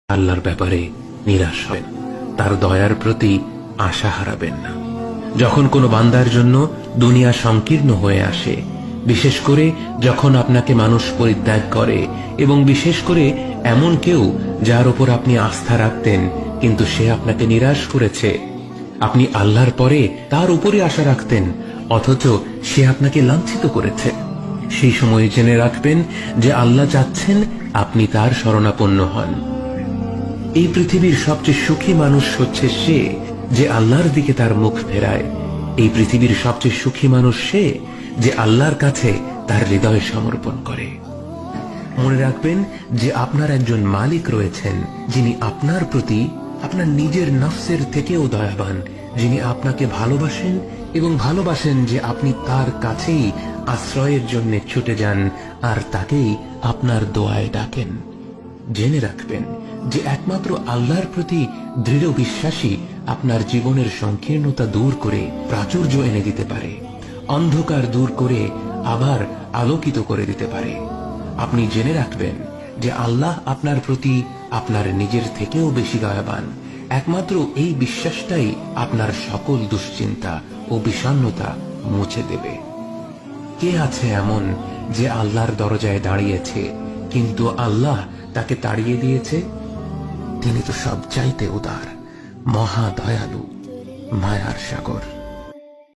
আল্লাহর ব্যাপারে নিরাশ হবেন, তার দয়ার প্রতি আশা হারাবেন না। যখন কোনো বান্দার জন্য দুনিয়া সংকীর্ণ হয়ে আসে, বিশেষ করে যখন আপনাকে মানুষ পরিত্যাগ করে, এবং বিশেষ করে এমন কেউ যার উপর আপনি আস্থা রাখতেন কিন্তু সে আপনাকে নিরাশ করেছে, আপনি আল্লাহর পরে তার উপরে আশা রাখতেন অথচ সে আপনাকে লাঞ্ছিত করেছে, সেই সময়ে জেনে রাখবেন যে আল্লাহ চাচ্ছেন আপনি তার শরণাপন্ন হন। এই পৃথিবীর সবচেয়ে সুখী মানুষ হচ্ছে সে যে আল্লাহর দিকে তার মুখ ফেরায়। এই পৃথিবীর সবচেয়ে সুখী মানুষ সে যে আল্লাহর কাছে তার হৃদয় সমর্পণ করে। মনে রাখবেন যে আপনার একজন মালিক রয়েছেন যিনি আপনার প্রতি আপনার নিজের নফসের থেকেও দয়াবান, যিনি আপনাকে ভালোবাসেন এবং ভালোবাসেন যে আপনি তার কাছেই আশ্রয়ের জন্য ছুটে যান আর তাকেই আপনার দোয়ায় ডাকেন। জেনে রাখবেন যে একমাত্র আল্লাহর প্রতি দৃঢ় বিশ্বাসী আপনার জীবনের সংকীর্ণতা দূর করে প্রাচুর্য এনে দিতে পারে, অন্ধকার দূর করে আবার আলোকিত করে দিতে পারে। আপনি জেনে রাখবেন যে আল্লাহ আপনার প্রতি আপনার নিজের থেকেও বেশি দয়াবান। একমাত্র এই বিশ্বাসটাই আপনার সকল দুশ্চিন্তা ও বিষণ্ণতা মুছে দেবে। কে আছে এমন যে আল্লাহর দরজায় দাঁড়িয়েছে কিন্তু আল্লাহ তাকে তাড়িয়ে দিয়েছে? তিনি তো সবচাইতে উদার, মহা দয়ালু, মায়ার সাগর।